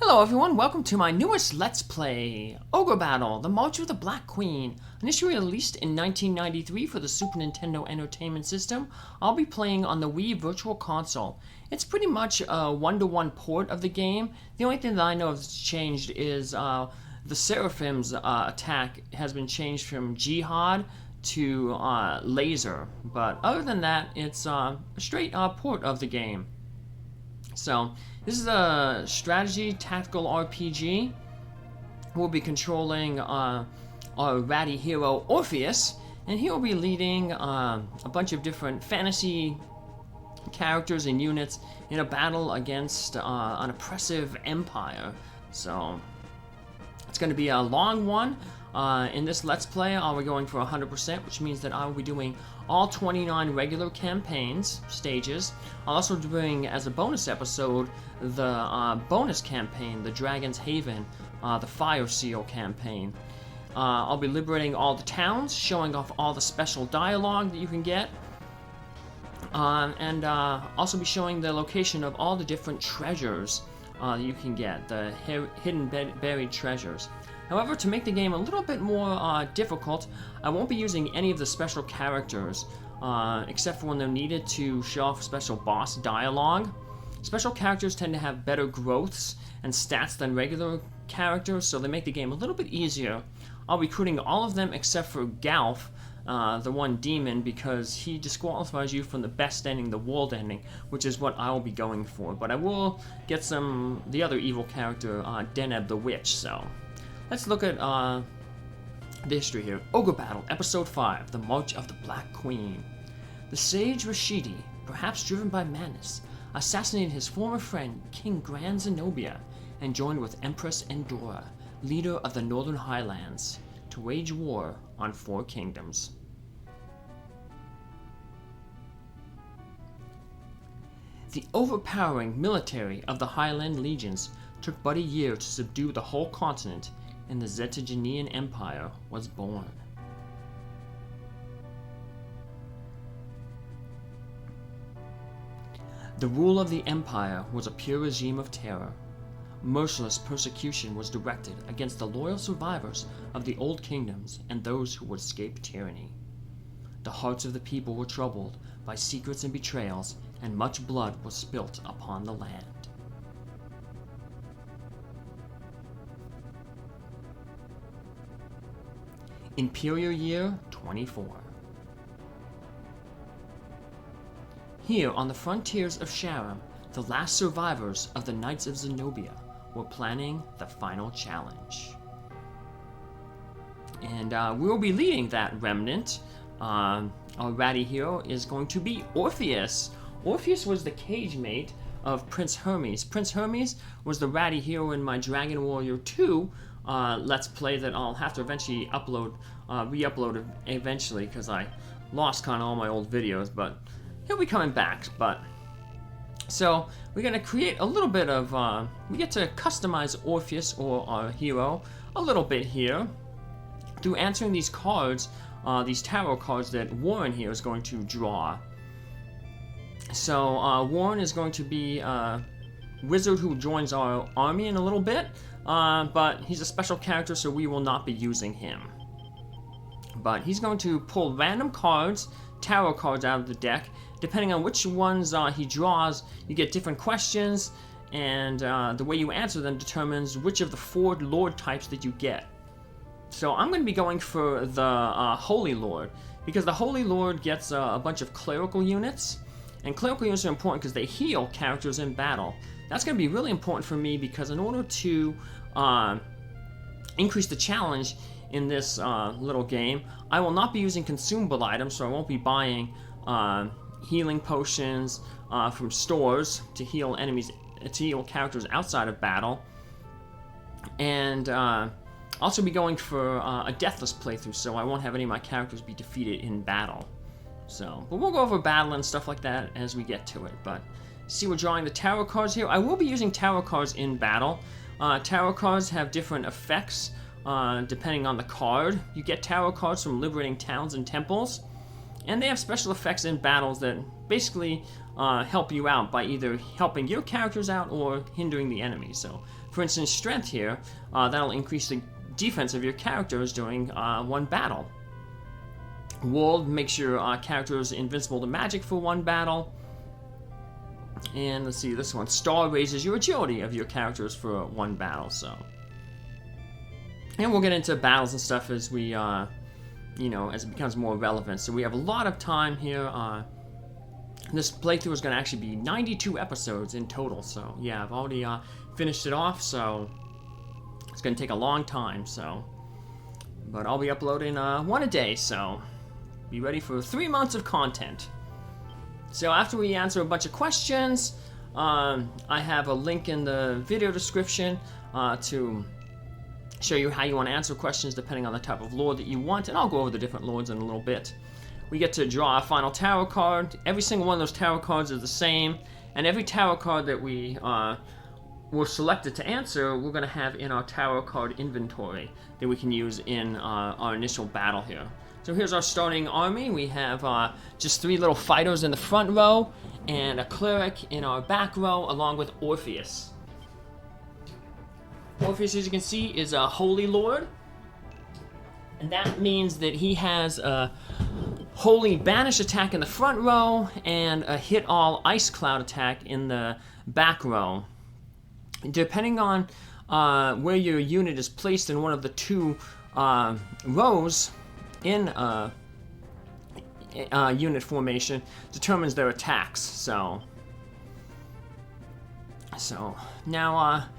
Hello everyone, welcome to my newest Let's Play, Ogre Battle, The March of the Black Queen. Initially released in 1993 for the Super Nintendo Entertainment System, I'll be playing on the Wii Virtual Console. It's pretty much a one-to-one port of the game. The only thing that I know has changed is the Seraphim's attack has been changed from Jihad to Laser. But other than that, it's a straight port of the game. So, this is a strategy tactical RPG. We'll be controlling our ratty hero Orpheus, and he will be leading a bunch of different fantasy characters and units in a battle against an oppressive empire. So, it's going to be a long one. In this Let's Play, I'll be going for 100%, which means that I will be doing all 29 regular campaigns, stages. I'll also be doing, as a bonus episode, the bonus campaign, the Dragon's Haven, the Fire Seal campaign. I'll be liberating all the towns, showing off all the special dialogue that you can get, and also be showing the location of all the different treasures that you can get, the hidden buried treasures. However, to make the game a little bit more difficult, I won't be using any of the special characters, except for when they're needed to show off special boss dialogue. Special characters tend to have better growths and stats than regular characters, so they make the game a little bit easier. I'll be recruiting all of them except for Galf, the one demon, because he disqualifies you from the best ending, the world ending, which is what I will be going for. But I will get the other evil character, Deneb the Witch, so... Let's look at the history here. Ogre Battle, Episode 5, The March of the Black Queen. The sage Rashidi, perhaps driven by madness, assassinated his former friend, King Grand Zenobia, and joined with Empress Endora, leader of the Northern Highlands, to wage war on 4 kingdoms. The overpowering military of the Highland legions took but a year to subdue the whole continent, and the Zetagenean Empire was born. The rule of the Empire was a pure regime of terror. Merciless persecution was directed against the loyal survivors of the old kingdoms and those who would escape tyranny. The hearts of the people were troubled by secrets and betrayals, and much blood was spilt upon the land. Imperial Year 24. Here on the frontiers of Sharam, the last survivors of the Knights of Zenobia were planning the final challenge. And we will be leading that remnant. Our ratty hero is going to be Orpheus. Orpheus was the cage mate of Prince Hermes. Prince Hermes was the ratty hero in my Dragon Warrior 2 Let's Play that I'll have to eventually re-upload eventually, because I lost kind of all my old videos, but he'll be coming back. But so we're going to create a little bit of, we get to customize Orpheus, or our hero, a little bit here through answering these cards, these tarot cards that Warren here is going to draw. So Warren is going to be a wizard who joins our army in a little bit, but he's a special character, so we will not be using him. But he's going to pull random cards, tarot cards out of the deck. Depending on which ones he draws, you get different questions, and the way you answer them determines which of the 4 Lord types that you get. So I'm going to be going for the Holy Lord, because the Holy Lord gets a bunch of clerical units, and clerical units are important because they heal characters in battle. That's going to be really important for me, because in order to increase the challenge in this little game, I will not be using consumable items, so I won't be buying healing potions from stores to heal enemies, to heal characters outside of battle, and also be going for a deathless playthrough, so I won't have any of my characters be defeated in battle. So, but we'll go over battle and stuff like that as we get to it. But see, we're drawing the tarot cards here. I will be using tarot cards in battle. Tarot cards have different effects depending on the card. You get tarot cards from liberating towns and temples, and they have special effects in battles that basically help you out by either helping your characters out or hindering the enemy. So, for instance, strength here, that'll increase the defense of your characters during one battle. Wold makes your characters invincible to magic for one battle. And let's see, this one, Star raises your agility of your characters for one battle. So, and we'll get into battles and stuff as we, as it becomes more relevant. So we have a lot of time here. This playthrough is going to actually be 92 episodes in total. So yeah, I've already finished it off. So it's going to take a long time. So, but I'll be uploading one a day. So be ready for 3 months of content. So after we answer a bunch of questions, I have a link in the video description to show you how you want to answer questions depending on the type of lord that you want, and I'll go over the different lords in a little bit. We get to draw a final tarot card. Every single one of those tarot cards is the same, and every tarot card that we were selected to answer, we're going to have in our tarot card inventory that we can use in our initial battle here. So here's our starting army. We have just 3 little fighters in the front row and a cleric in our back row along with Orpheus. Orpheus, as you can see, is a holy lord. And that means that he has a holy banish attack in the front row and a hit all ice cloud attack in the back row. Depending on where your unit is placed in one of the 2 rows in unit formation determines their attacks. So now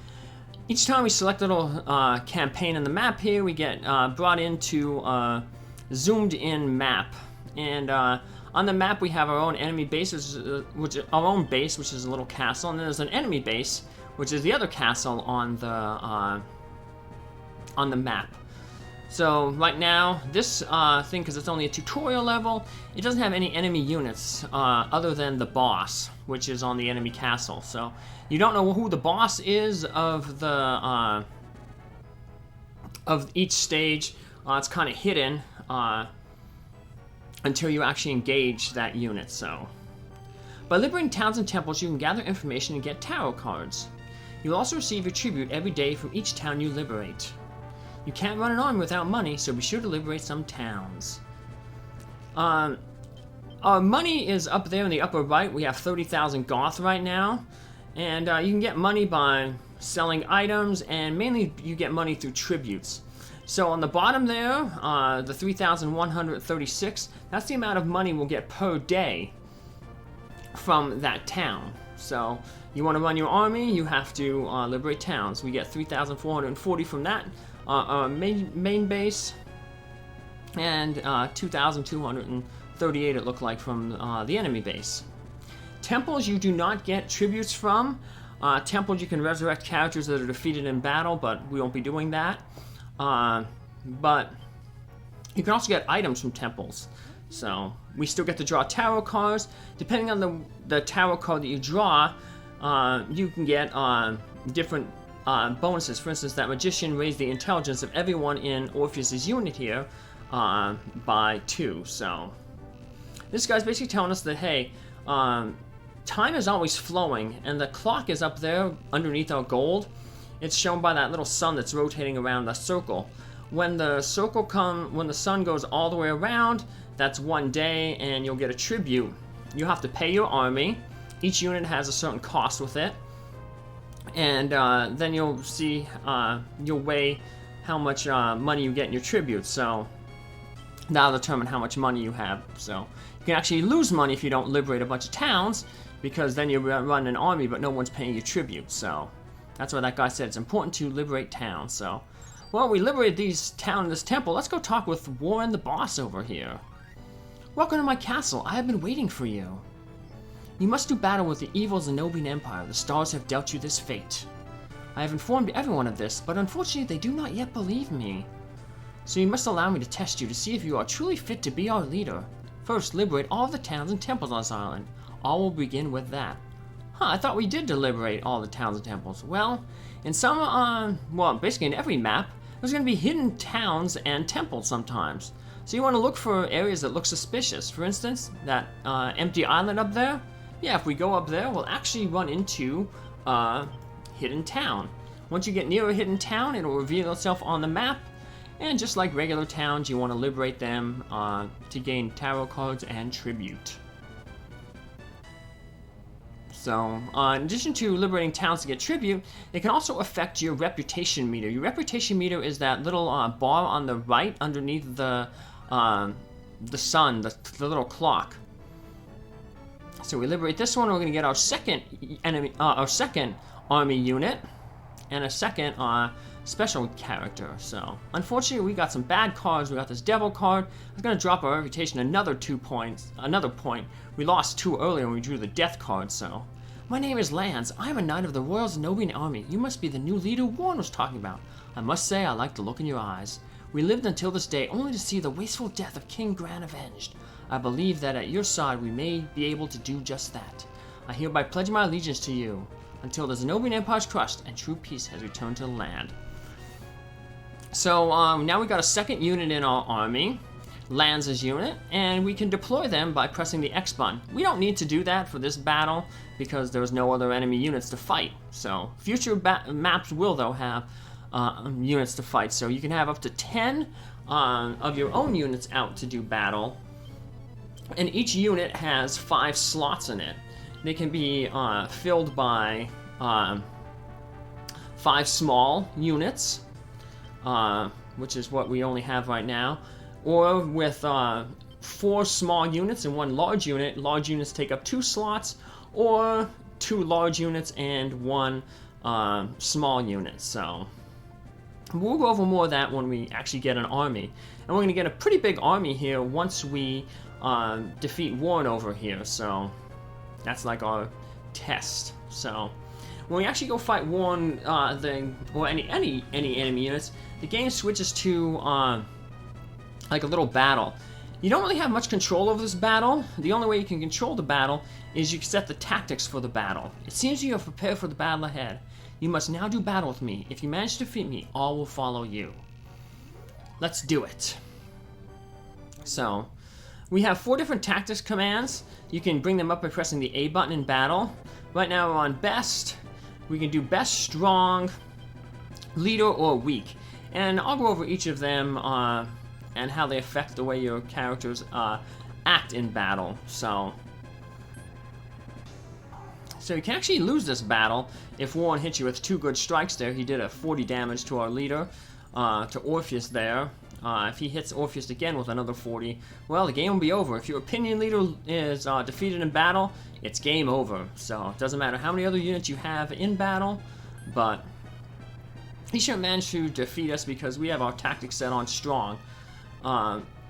each time we select a little campaign in the map here, we get brought into zoomed in map, and on the map we have our own enemy base, which is our own base, which is a little castle, and then there's an enemy base, which is the other castle on the map. So right now, this thing, because it's only a tutorial level, it doesn't have any enemy units other than the boss, which is on the enemy castle. So you don't know who the boss is of the of each stage. It's kind of hidden until you actually engage that unit. So by liberating towns and temples, you can gather information and get tarot cards. You'll also receive your tribute every day from each town you liberate. You can't run an army without money, so be sure to liberate some towns. Our money is up there in the upper right. We have 30,000 goth right now. And you can get money by selling items, and mainly you get money through tributes. So on the bottom there, the 3,136, that's the amount of money we'll get per day from that town. So you want to run your army, you have to liberate towns. We get 3,440 from that. Our main base, and 2,238 it looked like from the enemy base. Temples you do not get tributes from. Temples you can resurrect characters that are defeated in battle, but we won't be doing that. But you can also get items from temples. So we still get to draw tarot cards. Depending on the tarot card that you draw, you can get different bonuses. For instance, that magician raised the intelligence of everyone in Orpheus's unit here by 2. So this guy's basically telling us that, hey, time is always flowing, and the clock is up there underneath our gold. It's shown by that little sun that's rotating around the circle. When the sun goes all the way around, that's one day, and you'll get a tribute. You have to pay your army. Each unit has a certain cost with it. And then you'll see, you'll weigh how much money you get in your tribute. So that'll determine how much money you have. So you can actually lose money if you don't liberate a bunch of towns, because then you run an army, but no one's paying you tribute. So that's why that guy said it's important to liberate towns. So, well, we liberated this temple. Let's go talk with Warren the boss over here. Welcome to my castle. I have been waiting for you. You must do battle with the evil Zenobian Empire. The stars have dealt you this fate. I have informed everyone of this, but unfortunately they do not yet believe me. So you must allow me to test you to see if you are truly fit to be our leader. First, liberate all of the towns and temples on this island. All will begin with that. I thought we did liberate all the towns and temples. Well, in some, basically in every map, there's going to be hidden towns and temples sometimes. So you want to look for areas that look suspicious. For instance, that empty island up there. Yeah, if we go up there, we'll actually run into a hidden town. Once you get near a hidden town, it'll reveal itself on the map. And just like regular towns, you want to liberate them to gain tarot cards and tribute. So, in addition to liberating towns to get tribute, it can also affect your reputation meter. Your reputation meter is that little bar on the right underneath the sun, the little clock. So we liberate this one. We're going to get our second army unit and a second special character. So, unfortunately, we got some bad cards. We got this devil card. It's going to drop our reputation another 2 points. Another point. We lost 2 earlier when we drew the death card. So, my name is Lance. I am a knight of the Royal Zenobian Army. You must be the new leader Warren was talking about. I must say I like the look in your eyes. We lived until this day only to see the wasteful death of King Gran avenged. I believe that at your side we may be able to do just that. I hereby pledge my allegiance to you until the Zenobian Empire is crushed and true peace has returned to the land. So now we got a second unit in our army, Lanza's unit, and we can deploy them by pressing the X button. We don't need to do that for this battle because there's no other enemy units to fight. So future maps will though have units to fight. So you can have up to 10 of your own units out to do battle, and each unit has 5 slots in it. They can be filled by 5 small units, which is what we only have right now, or with 4 small units and 1 large unit. Large units take up 2 slots, or 2 large units and 1 small unit. So we'll go over more of that when we actually get an army. And we're going to get a pretty big army here once we defeat Warren over here. So that's like our test. So when we actually go fight Warren, or any enemy units, the game switches to like a little battle. You don't really have much control over this battle. The only way you can control the battle is you can set the tactics for the battle. It seems you have prepared for the battle ahead. You must now do battle with me. If you manage to defeat me, all will follow you. Let's do it. So, we have 4 different tactics commands. You can bring them up by pressing the A button in battle. Right now we're on best. We can do best, strong, leader, or weak. And I'll go over each of them and how they affect the way your characters act in battle. So you can actually lose this battle if Warren hits you with 2 good strikes there. He did a 40 damage to our leader, to Orpheus there. If he hits Orpheus again with another 40, well, the game will be over. If your opinion leader is defeated in battle, it's game over. So it doesn't matter how many other units you have in battle, but he shouldn't manage to defeat us because we have our tactics set on strong.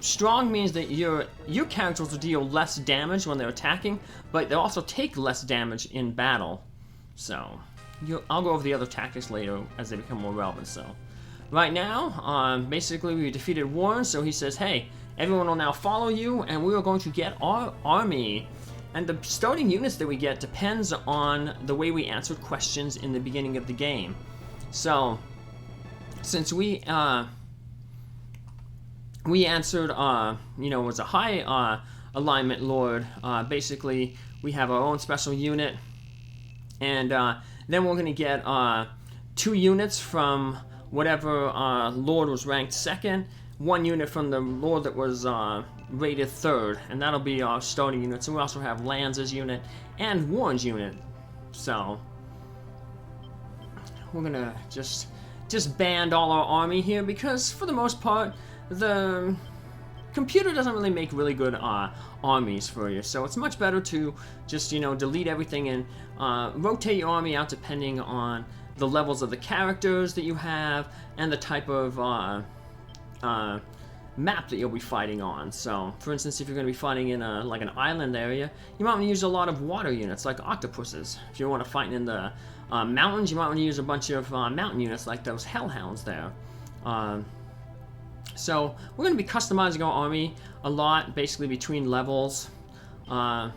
Strong means that your characters will deal less damage when they're attacking, but they'll also take less damage in battle. So I'll go over the other tactics later as they become more relevant. So right now, basically we defeated Warren, so he says, hey, everyone will now follow you, and we are going to get our army. And the starting units that we get depends on the way we answered questions in the beginning of the game. So since we answered, was a high alignment lord, basically we have our own special unit, and then we're going to get 2 units from whatever lord was ranked 2nd, 1 unit from the lord that was rated 3rd, and that'll be our starting units. And we also have Lanza's unit and Warren's unit. So we're going to just band all our army here because for the most part the computer doesn't really make really good armies for you, so it's much better to just delete everything and rotate your army out depending on the levels of the characters that you have and the type of map that you'll be fighting on. So for instance, if you're going to be fighting in like an island area, you might want to use a lot of water units like octopuses. If you want to fight in the mountains, you might want to use a bunch of mountain units like those hellhounds there. So we're going to be customizing our army a lot, basically between levels. I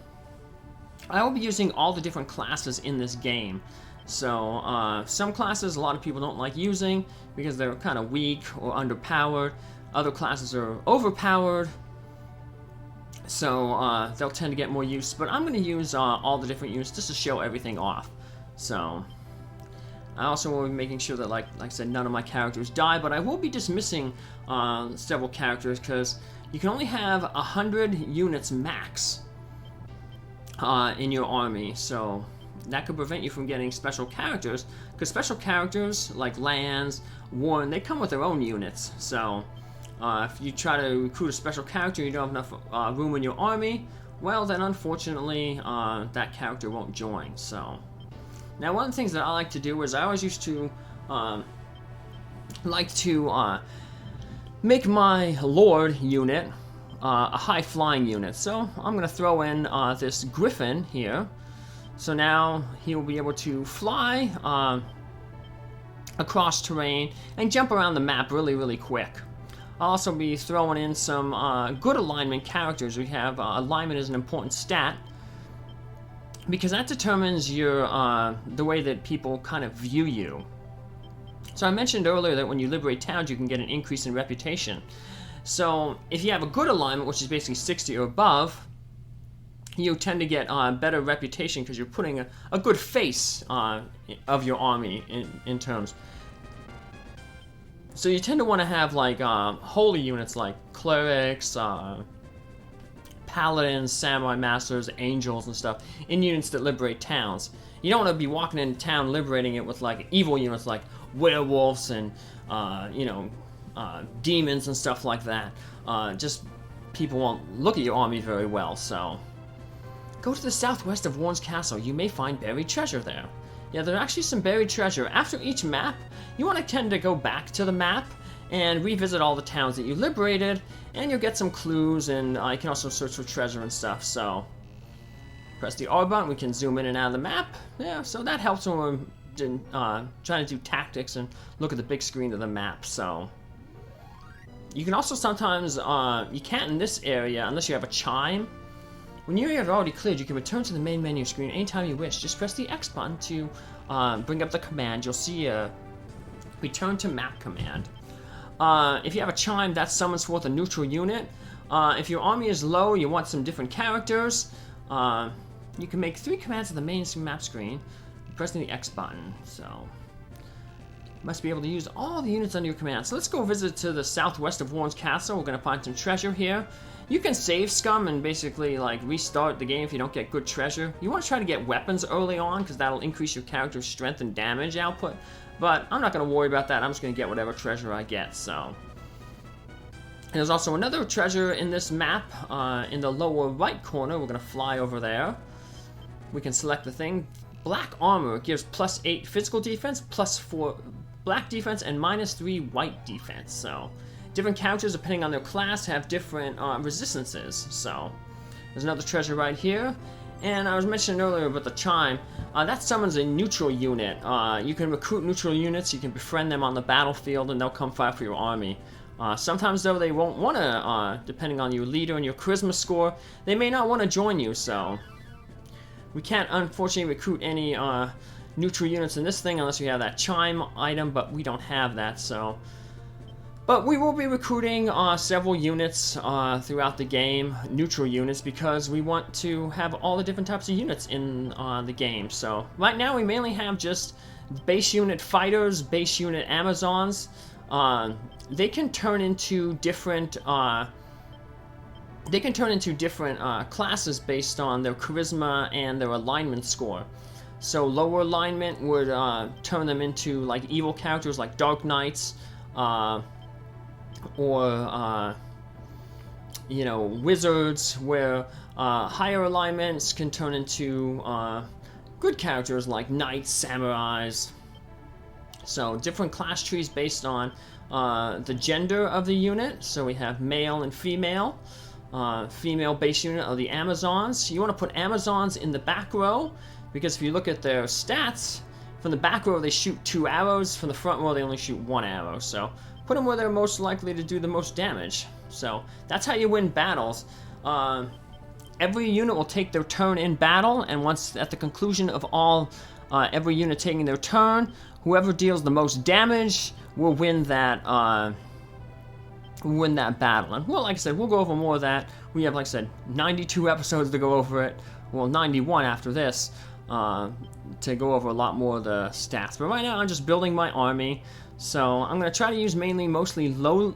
will be using all the different classes in this game. So some classes a lot of people don't like using because they're kind of weak or underpowered. other classes are overpowered, so they'll tend to get more use. But I'm going to use all the different units just to show everything off. So I also will be making sure that, like I said, none of my characters die, but I will be dismissing several characters because you can only have 100 units max in your army, so that could prevent you from getting special characters, because special characters like lands, Warren, they come with their own units. So if you try to recruit a special character, you don't have enough room in your army, well then unfortunately that character won't join. So now one of the things that I like to do is I always used to make my Lord unit a high flying unit. So I'm going to throw in this Griffin here. So now he will be able to fly across terrain and jump around the map really quick. I'll also be throwing in some good alignment characters. We have alignment is an important stat, because that determines your the way that people kind of view you. So I mentioned earlier that when you liberate towns, you can get an increase in reputation. So if you have a good alignment, which is basically 60 or above, you tend to get better reputation because you're putting a good face of your army in terms. So you tend to want to have like holy units like clerics, paladins, samurai masters, angels, and stuff in units that liberate towns. You don't want to be walking into town liberating it with like evil units like werewolves and demons and stuff like that. Just people won't look at your army very well. So go to the southwest of Warren's castle. You may find buried treasure there. Yeah, there's actually some buried treasure. After each map, you want to tend to go back to the map and revisit all the towns that you liberated, and you'll get some clues, and you can also search for treasure and stuff. So press the R button, we can zoom in and out of the map. Yeah, so that helps when we're trying to do tactics and look at the big screen of the map. So you can also sometimes, you can't in this area unless you have a chime. When you have already cleared, you can return to the main menu screen anytime you wish. Just press the X button to bring up the command. You'll see a return to map command. If you have a chime, that summons forth a neutral unit. If your army is low, you want some different characters, you can make 3 commands at the main map screen, pressing the X button. So you must be able to use all the units under your command. So let's go visit to the southwest of Warren's castle. We're going to find some treasure here. You can save scum and basically like restart the game if you don't get good treasure. You want to try to get weapons early on because that'll increase your character's strength and damage output. But I'm not going to worry about that. I'm just going to get whatever treasure I get. So and there's also another treasure in this map in the lower right corner. We're going to fly over there. We can select the thing. Black armor gives +8 physical defense, +4 black defense, and -3 white defense. So different characters, depending on their class, have different resistances. So there's another treasure right here. And I was mentioning earlier about the chime. That summons a neutral unit. You can recruit neutral units, you can befriend them on the battlefield, and they'll come fight for your army. Sometimes, though, they won't want to, depending on your leader and your charisma score, they may not want to join you, so we can't, unfortunately, recruit any neutral units in this thing unless we have that chime item, but we don't have that, so. But we will be recruiting several units throughout the game, neutral units, because we want to have all the different types of units in the game. So right now we mainly have just base unit fighters, base unit Amazons. They can turn into different classes based on their charisma and their alignment score. So lower alignment would turn them into like evil characters like Dark Knights, or wizards, where higher alignments can turn into good characters like knights, samurais. So different class trees based on the gender of the unit. So we have male and female. Female base unit of the Amazons. You want to put Amazons in the back row, because if you look at their stats, from the back row they shoot 2 arrows, from the front row they only shoot 1 arrow. So put them where they're most likely to do the most damage. So that's how you win battles. Every unit will take their turn in battle, and once at the conclusion of every unit taking their turn, whoever deals the most damage will win that win that battle. And well, like I said, we'll go over more of that. We have, like I said, 92 episodes to go over it. Well, 91 after this, to go over a lot more of the stats. But right now, I'm just building my army. So I'm going to try to use mostly low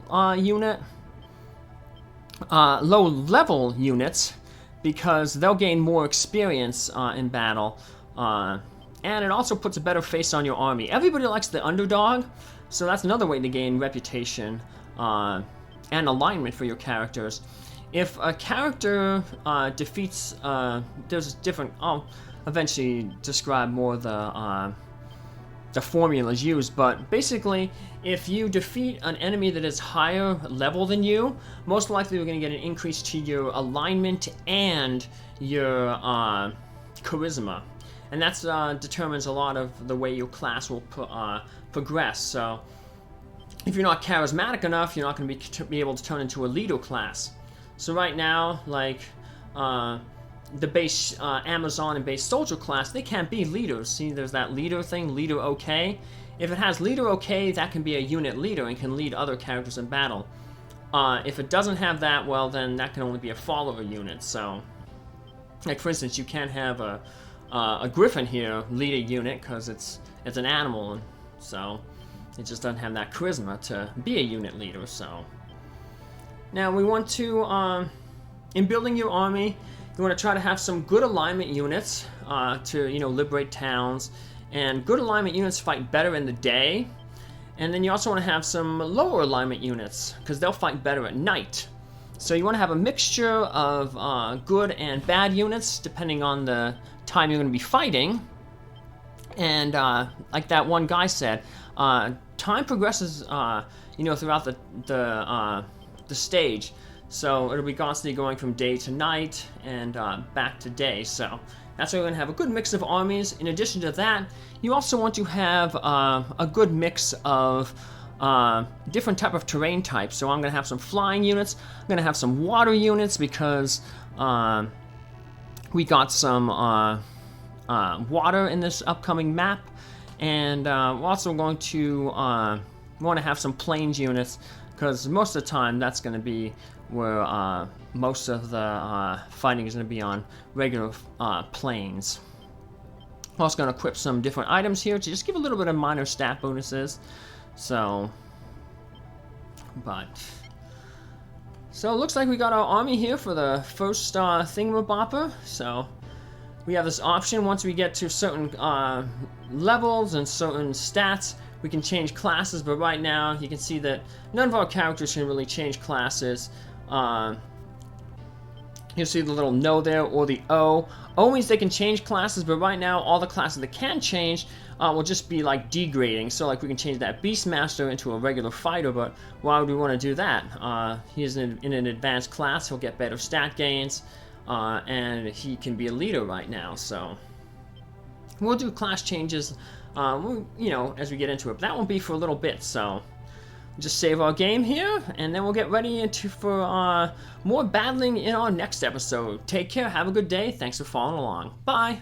level units, because they'll gain more experience in battle. And it also puts a better face on your army. Everybody likes the underdog, so that's another way to gain reputation and alignment for your characters. If a character defeats, there's different. I'll eventually describe more the formulas used, but basically, if you defeat an enemy that is higher level than you, most likely you're going to get an increase to your alignment and your charisma, and that determines a lot of the way your class will progress. So, if you're not charismatic enough, you're not going to be able to turn into a leader class. So right now, like the base Amazon and base soldier class, they can't be leaders. See, there's that leader thing, leader okay. If it has leader okay, that can be a unit leader and can lead other characters in battle. If it doesn't have that, well, then that can only be a follower unit. So, like for instance, you can't have a griffin here lead a unit because it's an animal, and so it just doesn't have that charisma to be a unit leader. So now we want to, in building your army, you want to try to have some good alignment units to, liberate towns. And good alignment units fight better in the day. And then you also want to have some lower alignment units, because they'll fight better at night. So you want to have a mixture of good and bad units, depending on the time you're going to be fighting. And like that one guy said, time progresses, throughout the stage. So it'll be constantly going from day to night and back to day. So that's why we're going to have a good mix of armies. In addition to that, you also want to have a good mix of different type of terrain types. So I'm going to have some flying units. I'm going to have some water units, because we got some water in this upcoming map. And we're also going to want to have some plains units, because most of the time that's going to be where most of the fighting is going to be on regular plains. I'm also going to equip some different items here to just give a little bit of minor stat bonuses. So it looks like we got our army here for the first thingamabopper. So we have this option. Once we get to certain levels and certain stats, we can change classes, but right now you can see that none of our characters can really change classes. You'll see the little no there, or the O. O means they can change classes, but right now all the classes that can change will just be like degrading. So like we can change that Beastmaster into a regular fighter, but why would we want to do that? He's in an advanced class, he'll get better stat gains, and he can be a leader right now. So we'll do class changes, as we get into it. But that won't be for a little bit, so just save our game here, and then we'll get ready for more battling in our next episode. Take care, have a good day, thanks for following along. Bye!